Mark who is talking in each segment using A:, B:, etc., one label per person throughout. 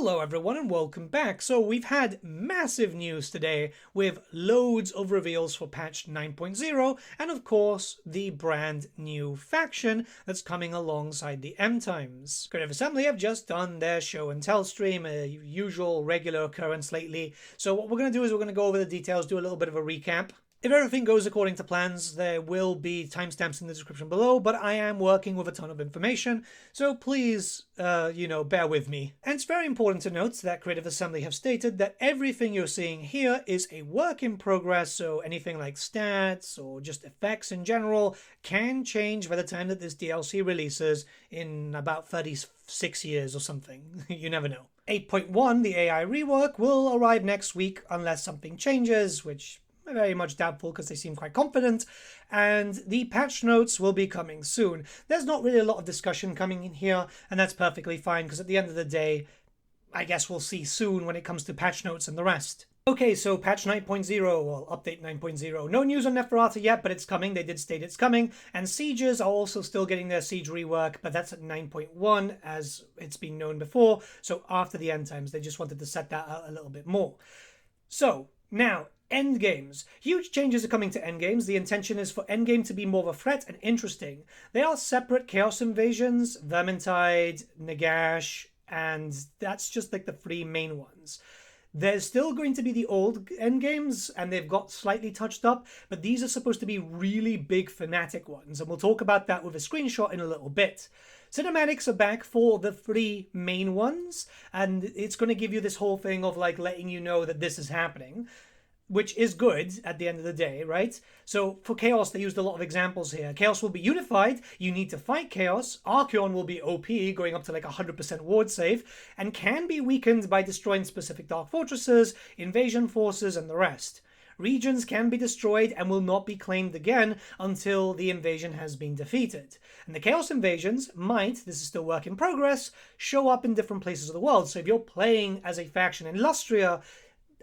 A: Hello everyone and welcome back. So we've had massive news today with loads of reveals for patch 9.0 and of course the brand new faction that's coming alongside the M Times. Creative Assembly have just done their show and tell stream, a usual regular occurrence lately. So what we're going to do is we're going to go over the details, do a little bit of a recap. If everything goes according to plans, there will be timestamps in the description below, but I am working with a ton of information, so please, bear with me. And it's very important to note that Creative Assembly have stated that everything you're seeing here is a work in progress, so anything like stats or just effects in general can change by the time that this DLC releases in about 36 years or something. You never know. 8.1, the AI rework, will arrive next week unless something changes, which very much doubtful because they seem quite confident, and the patch notes will be coming soon. There's not really a lot of discussion coming in here, and that's perfectly fine because at the end of the day, I guess we'll see soon when it comes to patch notes and the rest. Okay, so patch 9.0, or update 9.0. No news on Neferata yet, but it's coming. They did state it's coming. And sieges are also still getting their siege rework, but that's at 9.1 as it's been known before. So after the end times, they just wanted to set that out a little bit more. So now, endgames. Huge changes are coming to endgames. The intention is for endgame to be more of a threat and interesting. They are separate Chaos Invasions, Vermintide, Nagash, and that's just like the three main ones. There's still going to be the old endgames, and they've got slightly touched up, but these are supposed to be really big thematic ones, and we'll talk about that with a screenshot in a little bit. Cinematics are back for the three main ones, and it's going to give you this whole thing of like letting you know that this is happening, which is good at the end of the day, right? So for Chaos, they used a lot of examples here. Chaos will be unified, you need to fight Chaos. Archaon will be OP, going up to like 100% ward save, and can be weakened by destroying specific Dark Fortresses, invasion forces, and the rest. Regions can be destroyed and will not be claimed again until the invasion has been defeated. And the Chaos Invasions might, this is still work in progress, show up in different places of the world. So if you're playing as a faction in Lustria,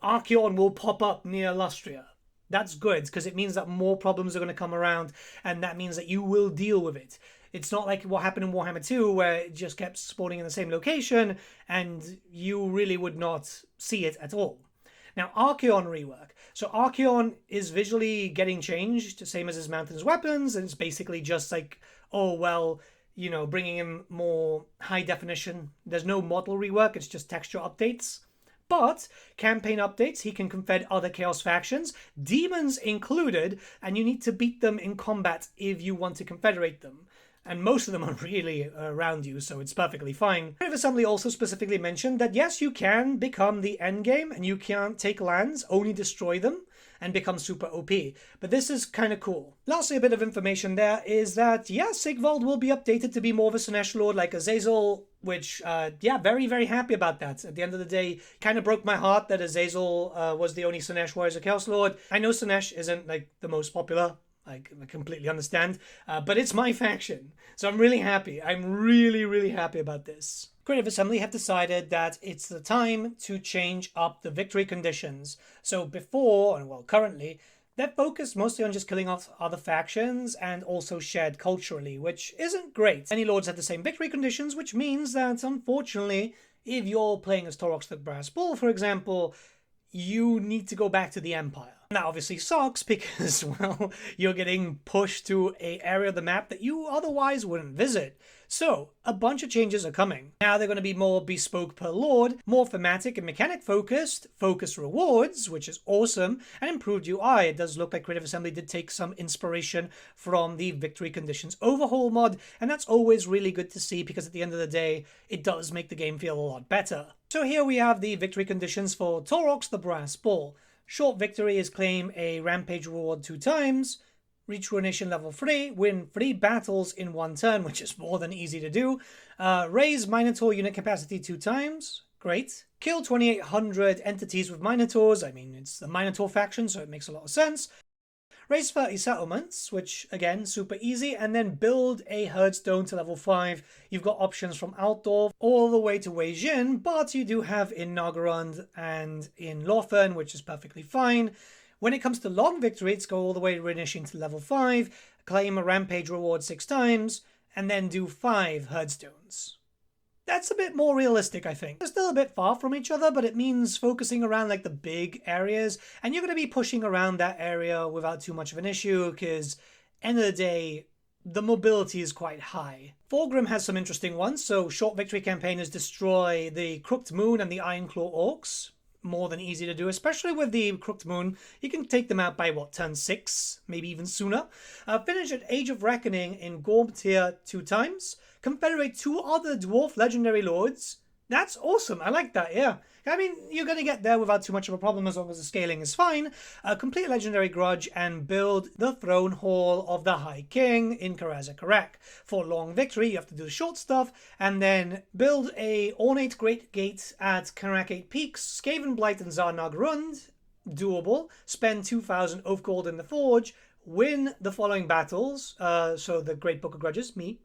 A: Archaon will pop up near Lustria. That's good, because it means that more problems are going to come around, and that means that you will deal with it. It's not like what happened in Warhammer 2, where it just kept spawning in the same location, and you really would not see it at all. Now, Archaon rework. So Archaon is visually getting changed, same as his Mountains weapons, and it's basically just like, oh, well, you know, bringing in more high definition. There's no model rework, it's just texture updates. But campaign updates, he can confed other Chaos factions, demons included, and you need to beat them in combat if you want to confederate them. And most of them are really around you, so it's perfectly fine. Creative Assembly also specifically mentioned that yes, you can become the endgame, and you can't take lands, only destroy them, and become super OP. But this is kind of cool. Lastly, a bit of information there is that, yeah, Sigvald will be updated to be more of a Sinesh Lord like Azazel, which, yeah, very, very happy about that. At the end of the day, kind of broke my heart that Azazel was the only Sinesh warrior as a Chaos Lord. I know Sinesh isn't, like, the most popular. I completely understand, but it's my faction, so I'm really happy. I'm really, really happy about this. Creative Assembly have decided that it's the time to change up the victory conditions. So before, and well, currently, they're focused mostly on just killing off other factions and also shared culturally, which isn't great. Many lords have the same victory conditions, which means that, unfortunately, if you're playing as Torrox the Brass Bull, for example, you need to go back to the Empire. That obviously sucks because, well, you're getting pushed to an area of the map that you otherwise wouldn't visit. So, a bunch of changes are coming. Now they're going to be more bespoke per lord, more thematic and mechanic focused, focus rewards, which is awesome, and improved UI. It does look like Creative Assembly did take some inspiration from the Victory Conditions Overhaul mod, and that's always really good to see because at the end of the day, it does make the game feel a lot better. So here we have the victory conditions for Torrox the Brass Bull. Short victory is claim a rampage reward 2 times, reach ruination level 3, win 3 battles in 1 turn, which is more than easy to do, raise Minotaur unit capacity 2 times, great, kill 2800 entities with Minotaurs, I mean it's the Minotaur faction so it makes a lot of sense, raise 30 settlements, which again super easy, and then build a Herdstone to level 5. You've got options from Altdorf all the way to Wei Jin, but you do have in Nargothrond and in Lothern, which is perfectly fine. When it comes to long victories, go all the way to Renishing to level 5, claim a rampage reward 6 times, and then do 5 Herdstones. That's a bit more realistic, I think. They're still a bit far from each other, but it means focusing around like the big areas, and you're going to be pushing around that area without too much of an issue, because end of the day, the mobility is quite high. VIKRAM has some interesting ones. So short victory campaigners destroy the Crooked Moon and the Ironclaw Orcs. More than easy to do, especially with the Crooked Moon. You can take them out by, what, turn 6? Maybe even sooner. Finish at Age of Reckoning in Gorm tier 2 times. Confederate 2 other Dwarf Legendary Lords. That's awesome. I like that, yeah. I mean, you're going to get there without too much of a problem as long as the scaling is fine. Complete Legendary Grudge and build the Throne Hall of the High King in Karazakarak. For long victory, you have to do the short stuff, and then build a Ornate Great Gate at Karak 8 Peaks, Skaven Blight and Zarnag Rund. Doable. Spend 2,000 Oath Gold in the Forge. Win the following battles. So the Great Book of Grudges, me.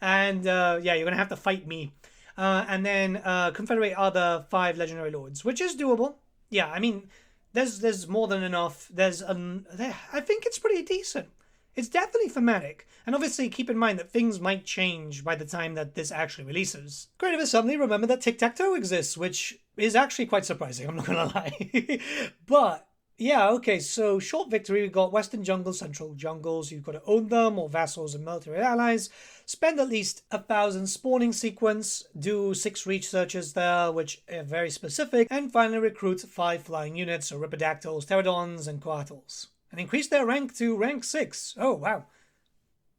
A: And yeah, you're going to have to fight me. And then confederate other 5 legendary lords, which is doable. Yeah, I mean, there's more than enough. I think it's pretty decent. It's definitely thematic. And obviously keep in mind that things might change by the time that this actually releases. Creative Assembly remember that tic-tac-toe exists, which is actually quite surprising, I'm not gonna lie. But yeah, okay, so short victory, we've got Western Jungles, Central Jungles, you've got to own them, or vassals and military allies. Spend at least 1,000 spawning sequence, do 6 reach searches there, which are very specific, and finally recruit 5 flying units, so Ripidactyls, Pterodons, and Coatls. And increase their rank to rank 6. Oh, wow.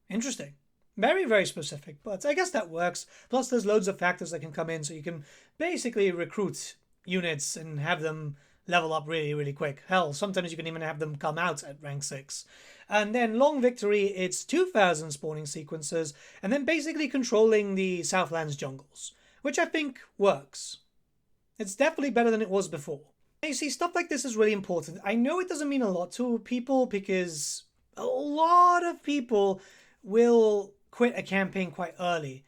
A: Interesting. Very, very specific, but I guess that works. Plus, there's loads of factors that can come in, so you can basically recruit units and have them level up really, really quick. Hell, sometimes you can even have them come out at rank 6. And then long victory, it's 2,000 spawning sequences, and then basically controlling the Southlands jungles, which I think works. It's definitely better than it was before. You see, stuff like this is really important. I know it doesn't mean a lot to people because a lot of people will quit a campaign quite early.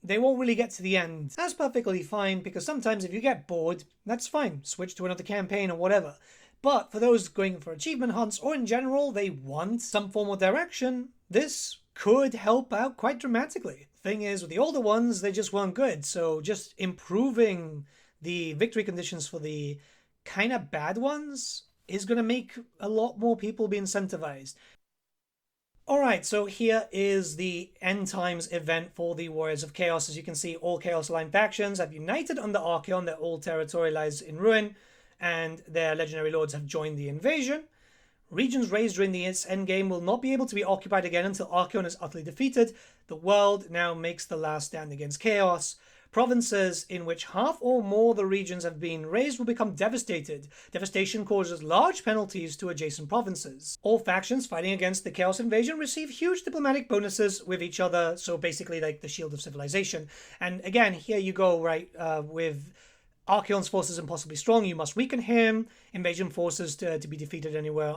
A: They won't really get to the end. That's perfectly fine, because sometimes if you get bored, that's fine. Switch to another campaign or whatever. But for those going for achievement hunts, or in general, they want some form of direction, this could help out quite dramatically. Thing is, with the older ones, they just weren't good. So just improving the victory conditions for the kind of bad ones is going to make a lot more people be incentivized. Alright, so here is the End Times event for the Warriors of Chaos. As you can see, all Chaos Line factions have united under Archaon. Their old territory lies in ruin, and their legendary lords have joined the invasion. Regions raised during the endgame will not be able to be occupied again until Archaon is utterly defeated. The world now makes the last stand against Chaos. Provinces in which half or more of the regions have been raised will become devastated. Devastation causes large penalties to adjacent provinces. All factions fighting against the Chaos Invasion receive huge diplomatic bonuses with each other, so basically like the Shield of Civilization. And again, here you go, right, with Archaon's forces impossibly strong, you must weaken him. Invasion forces to be defeated anywhere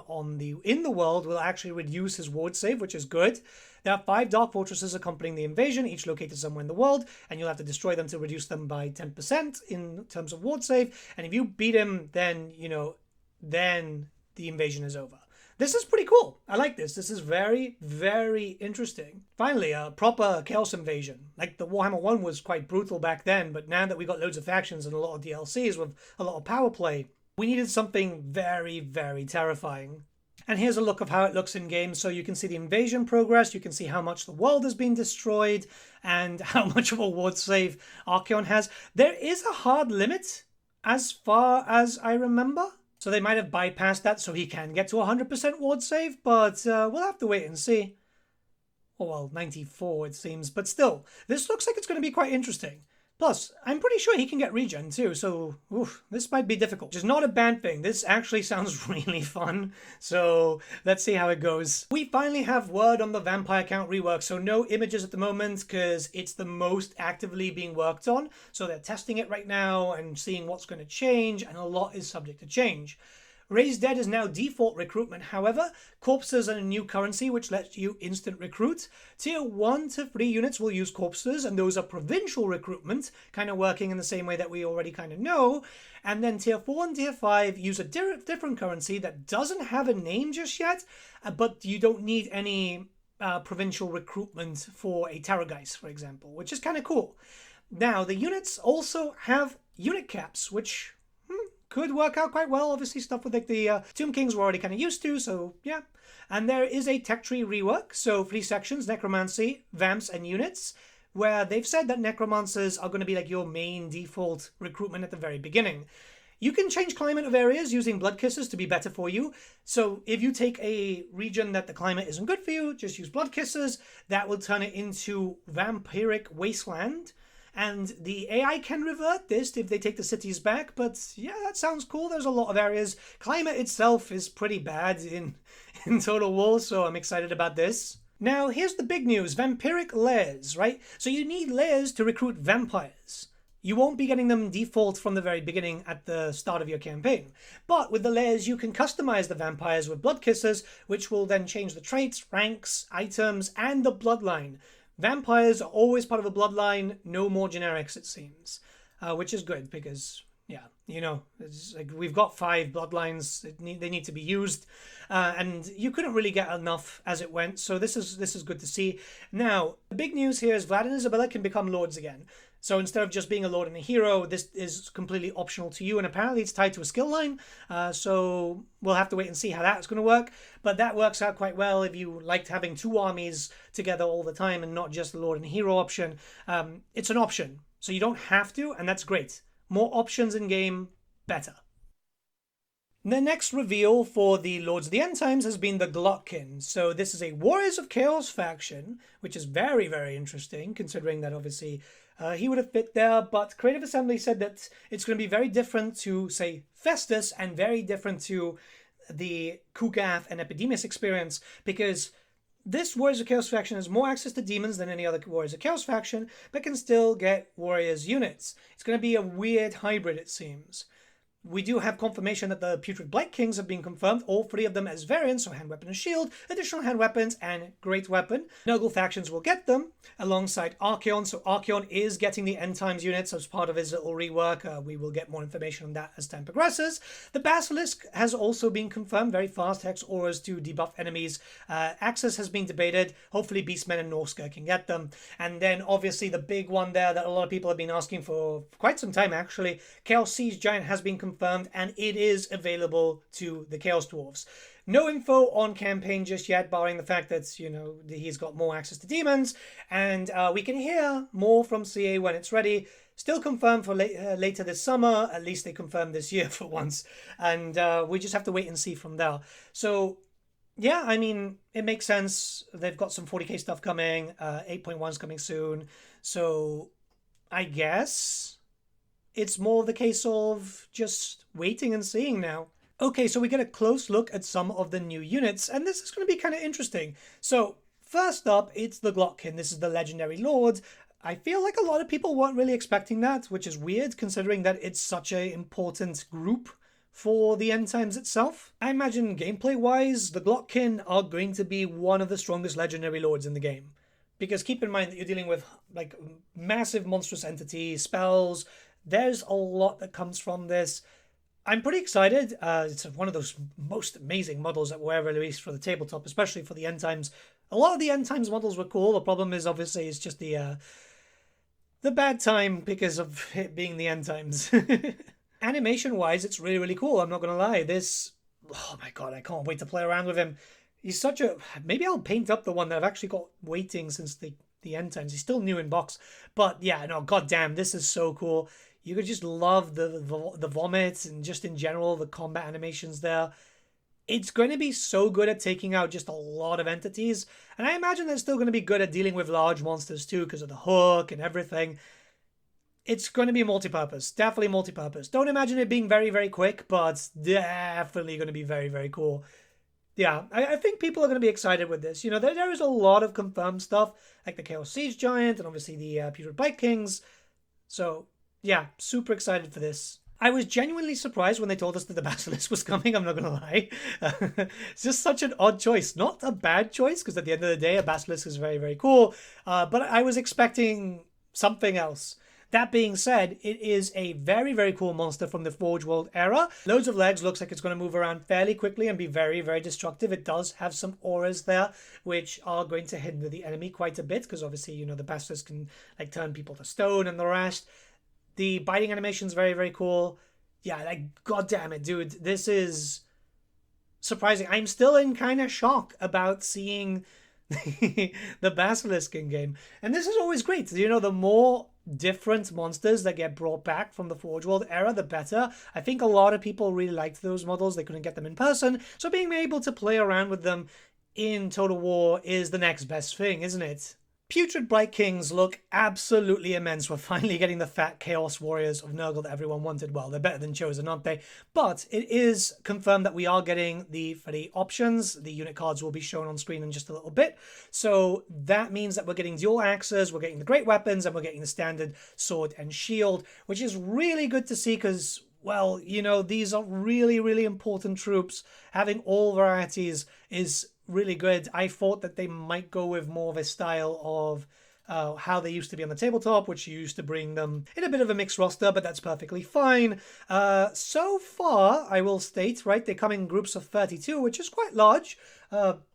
A: in the world will actually reduce his ward save, which is good. There are 5 dark fortresses accompanying the invasion, each located somewhere in the world, and you'll have to destroy them to reduce them by 10% in terms of ward save. And if you beat him, then, then the invasion is over. This is pretty cool. I like this. This is very, very interesting. Finally, a proper Chaos Invasion. Like the Warhammer 1 was quite brutal back then, but now that we got loads of factions and a lot of DLCs with a lot of power play, we needed something very, very terrifying. And here's a look of how it looks in game. So you can see the invasion progress, you can see how much the world has been destroyed, and how much of a ward save Archaon has. There is a hard limit, as far as I remember. So they might have bypassed that so he can get to 100% ward save, but we'll have to wait and see. Oh, well, 94 it seems, but still, this looks like it's going to be quite interesting. Plus, I'm pretty sure he can get regen too, so this might be difficult. Which is not a bad thing. This actually sounds really fun, so let's see how it goes. We finally have word on the Vampire Count rework, so no images at the moment because it's the most actively being worked on. So they're testing it right now and seeing what's going to change, and a lot is subject to change. Raised Dead is now default recruitment. However, corpses are a new currency which lets you instant recruit. Tier 1 to 3 units will use corpses, and those are provincial recruitment, kind of working in the same way that we already kind of know. And then Tier 4 and Tier 5 use a different currency that doesn't have a name just yet, but you don't need any provincial recruitment for a Terrorgeist, for example, which is kind of cool. Now, the units also have unit caps, which could work out quite well. Obviously, stuff with like the Tomb Kings we're already kind of used to, so yeah. And there is a tech tree rework, so 3 sections, Necromancy, Vamps, and Units, where they've said that Necromancers are going to be like your main default recruitment at the very beginning. You can change climate of areas using Blood Kisses to be better for you. So if you take a region that the climate isn't good for you, just use Blood Kisses. That will turn it into Vampiric Wasteland. And the AI can revert this if they take the cities back, but yeah, that sounds cool. There's a lot of areas. Climate itself is pretty bad in Total War, so I'm excited about this. Now, here's the big news. Vampiric layers, right? So you need layers to recruit vampires. You won't be getting them default from the very beginning at the start of your campaign. But with the layers, you can customize the vampires with Blood Kisses, which will then change the traits, ranks, items, and the bloodline. Vampires are always part of a bloodline, no more generics, it seems. Which is good because, yeah, you know, it's like we've got 5 bloodlines. They need to be used. And you couldn't really get enough as it went, so this is good to see. Now, the big news here is Vlad and Isabella can become lords again. So instead of just being a lord and a hero, this is completely optional to you, and apparently it's tied to a skill line, so we'll have to wait and see how that's going to work. But that works out quite well if you liked having 2 armies together all the time and not just the lord and hero option. It's an option, so you don't have to, and that's great. More options in game, better. The next reveal for the Lords of the End Times has been the GLOTTKIN. So this is a Warriors of Chaos faction, which is very, very interesting, considering that obviously he would have fit there, but Creative Assembly said that it's going to be very different to, say, Festus, and very different to the Kugath and Epidemius experience, because this Warriors of Chaos faction has more access to demons than any other Warriors of Chaos faction, but can still get Warriors units. It's going to be a weird hybrid, it seems. We do have confirmation that the Putrid Blight Kings have been confirmed, all 3 of them as variants, so hand weapon and shield, additional hand weapons, and great weapon. Nurgle factions will get them, alongside Archaon. So Archaon is getting the End Times units as part of his little rework. We will get more information on that as time progresses. The Basilisk has also been confirmed, very fast hex auras to debuff enemies. Access has been debated. Hopefully Beastmen and Norska can get them. And then obviously the big one there that a lot of people have been asking for quite some time actually, Chaos Siege Giant has been confirmed, and it is available to the Chaos Dwarves. No info on campaign just yet, barring the fact that, you know, he's got more access to demons, and we can hear more from CA when it's ready. Still confirmed for later this summer. At least they confirmed this year for once, and we just have to wait and see from there. So yeah, I mean, it makes sense. They've got some 40k stuff coming. 8.1 is coming soon, so I guess it's more the case of just waiting and seeing now. Okay, so we get a close look at some of the new units, and this is going to be kind of interesting. So first up, it's the GLOTTKIN. This is the Legendary Lord. I feel like a lot of people weren't really expecting that, which is weird considering that it's such an important group for the End Times itself. I imagine gameplay-wise, the GLOTTKIN are going to be one of the strongest Legendary Lords in the game. Because keep in mind that you're dealing with like massive monstrous entities, spells. There's a lot that comes from this. I'm pretty excited. It's one of those most amazing models that were ever released for the tabletop, especially for the End Times. A lot of the End Times models were cool. The problem is obviously it's just the bad time because of it being the End Times. Animation-wise, it's really, really cool. I'm not going to lie. Oh my god, I can't wait to play around with him. He's such a... Maybe I'll paint up the one that I've actually got waiting since the End Times. He's still new in box. But yeah, no, goddamn, this is so cool. You could just love the vomit and just in general the combat animations there. It's going to be so good at taking out just a lot of entities. And I imagine they're still going to be good at dealing with large monsters too because of the hook and everything. It's going to be multi-purpose. Definitely multi-purpose. Don't imagine it being very, very quick, but definitely going to be very, very cool. Yeah, I think people are going to be excited with this. You know, there is a lot of confirmed stuff, like the Chaos Siege Giant and obviously the Putrid Blight Kings. So yeah, super excited for this. I was genuinely surprised when they told us that the Basilisk was coming, I'm not going to lie. It's just such an odd choice. Not a bad choice, because at the end of the day, a Basilisk is very, very cool. But I was expecting something else. That being said, it is a very, very cool monster from the Forge World era. Loads of legs, looks like it's going to move around fairly quickly and be very, very destructive. It does have some auras there, which are going to hinder the enemy quite a bit, because obviously, you know, the bastards can like turn people to stone and the rest. The biting animation is very, very cool. Yeah, like, god damn it, dude. This is surprising. I'm still in kind of shock about seeing the Basilisk in game. And this is always great. You know, the more different monsters that get brought back from the Forge World era, the better. I think a lot of people really liked those models. They couldn't get them in person. So being able to play around with them in Total War is the next best thing, isn't it? Putrid Bright Kings look absolutely immense. We're finally getting the fat Chaos Warriors of Nurgle that everyone wanted. Well, they're better than Chosen, aren't they? But it is confirmed that we are getting the free options. The unit cards will be shown on screen in just a little bit. So that means that we're getting dual axes, we're getting the great weapons, and we're getting the standard sword and shield, which is really good to see because, well, you know, these are really, really important troops. Having all varieties is really good. I thought that they might go with more of a style of how they used to be on the tabletop, which used to bring them in a bit of a mixed roster, but that's perfectly fine. So far, I will state, right, they come in groups of 32, which is quite large.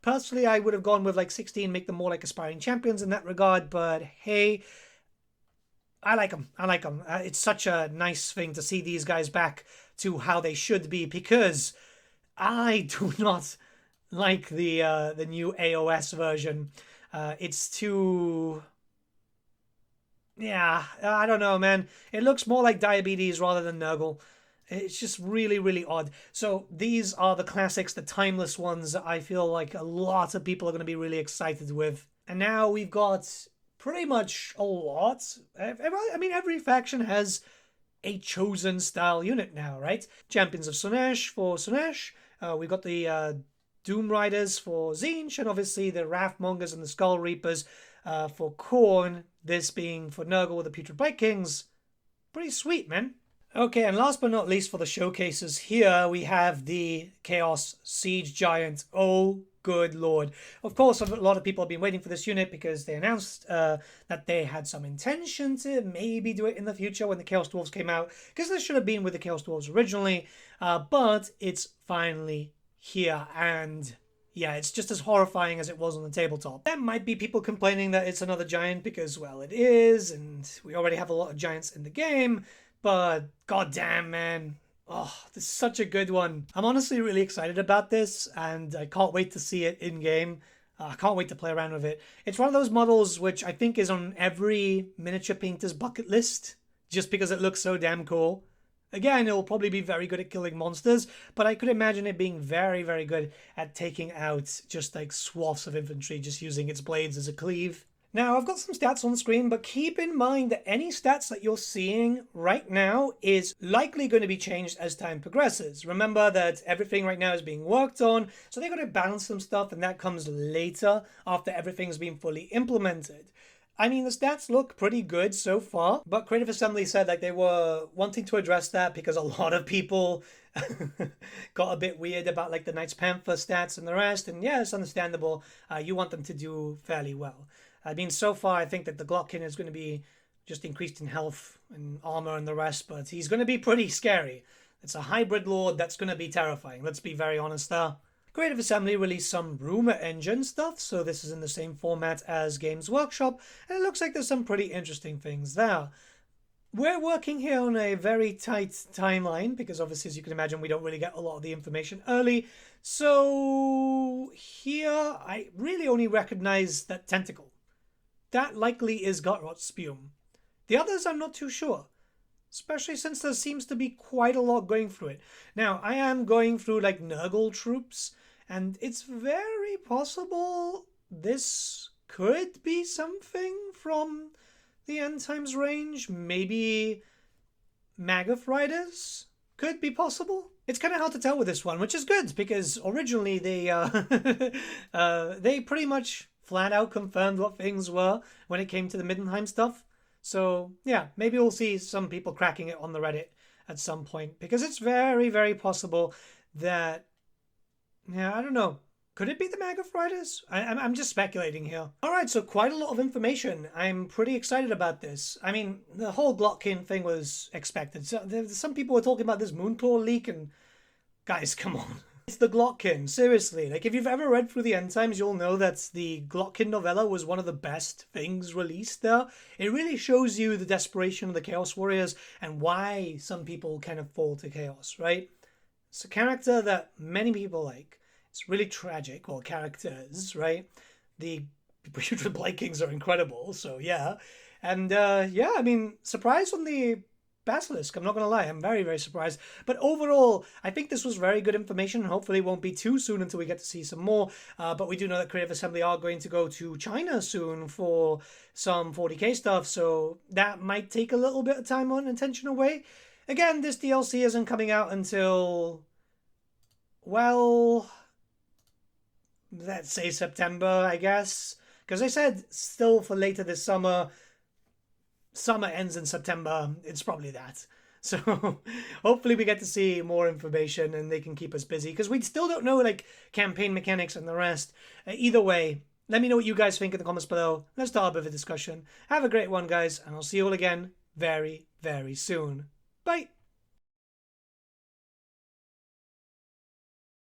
A: Personally, I would have gone with like 16, make them more like aspiring champions in that regard, but hey, I like them. I like them. It's such a nice thing to see these guys back to how they should be, because I do not like the new AOS version. It's too... yeah, I don't know, man. It looks more like Diabetes rather than Nurgle. It's just really, really odd. So these are the classics, the timeless ones that I feel like a lot of people are going to be really excited with. And now we've got pretty much a lot. I mean, every faction has a chosen style unit now, right? Champions of Slaanesh for Slaanesh. We've got the Doom Riders for Tzeentch, and obviously the Wrathmongers and the Skull Reapers for Khorne, this being for Nurgle with the Putrid Bright Kings. Pretty sweet, man. Okay, and last but not least for the showcases here, we have the Chaos Siege Giant. Oh, good lord. Of course, a lot of people have been waiting for this unit because they announced that they had some intention to maybe do it in the future when the Chaos Dwarves came out, because this should have been with the Chaos Dwarves originally, but it's finally here, and yeah, it's just as horrifying as it was on the tabletop. There might be people complaining that it's another giant because, well, it is, and we already have a lot of giants in the game, but goddamn, man. Oh, this is such a good one. I'm honestly really excited about this, and I can't wait to see it in game. I can't wait to play around with it. It's one of those models which I think is on every miniature painter's bucket list, just because it looks so damn cool. Again, it will probably be very good at killing monsters, but I could imagine it being very, very good at taking out just like swaths of infantry, just using its blades as a cleave. Now, I've got some stats on the screen, but keep in mind that any stats that you're seeing right now is likely going to be changed as time progresses. Remember that everything right now is being worked on, so they're going to balance some stuff, and that comes later after everything's been fully implemented. I mean, the stats look pretty good so far, but Creative Assembly said like they were wanting to address that because a lot of people got a bit weird about like the Knights Panther stats and the rest, and yeah, it's understandable. You want them to do fairly well. I mean, so far I think that the GLOTTKIN is going to be just increased in health and armor and the rest, but he's going to be pretty scary. It's a hybrid lord that's going to be terrifying, let's be very honest there. Creative Assembly released some Rumor Engine stuff, so this is in the same format as Games Workshop, and it looks like there's some pretty interesting things there. We're working here on a very tight timeline, because obviously, as you can imagine, we don't really get a lot of the information early. So here, I really only recognize that tentacle. That likely is Gutrot Spume. The others I'm not too sure, especially since there seems to be quite a lot going through it. Now, I am going through like Nurgle troops, and it's very possible this could be something from the End Times range. Maybe Magath Riders could be possible. It's kind of hard to tell with this one, which is good, because originally they they pretty much flat out confirmed what things were when it came to the Middenheim stuff. So yeah, maybe we'll see some people cracking it on the Reddit at some point, because it's very, very possible that, yeah, I don't know. Could it be the Magath Riders? I'm just speculating here. Alright, so quite a lot of information. I'm pretty excited about this. I mean, the whole GLOTTKIN thing was expected. So, some people were talking about this Moontor leak, and guys, come on. It's the GLOTTKIN, seriously. Like, if you've ever read through the End Times, you'll know that the GLOTTKIN novella was one of the best things released there. It really shows you the desperation of the Chaos Warriors and why some people kind of fall to Chaos, right? It's a character that many people like. It's really tragic, well, characters, right? The Putrid Vikings are incredible, so yeah. And yeah, I mean, surprised on the Basilisk, I'm not going to lie, I'm very, very surprised. But overall, I think this was very good information. Hopefully it won't be too soon until we get to see some more. But we do know that Creative Assembly are going to go to China soon for some 40k stuff, so that might take a little bit of time on Intentional Way. Again, this DLC isn't coming out until, well, let's say September, I guess. Because I said still for later this summer. Summer ends in September. It's probably that. So hopefully we get to see more information and they can keep us busy. Because we still don't know, like, campaign mechanics and the rest. Either way, let me know what you guys think in the comments below. Let's start a bit of a discussion. Have a great one, guys. And I'll see you all again very, very soon. Bye.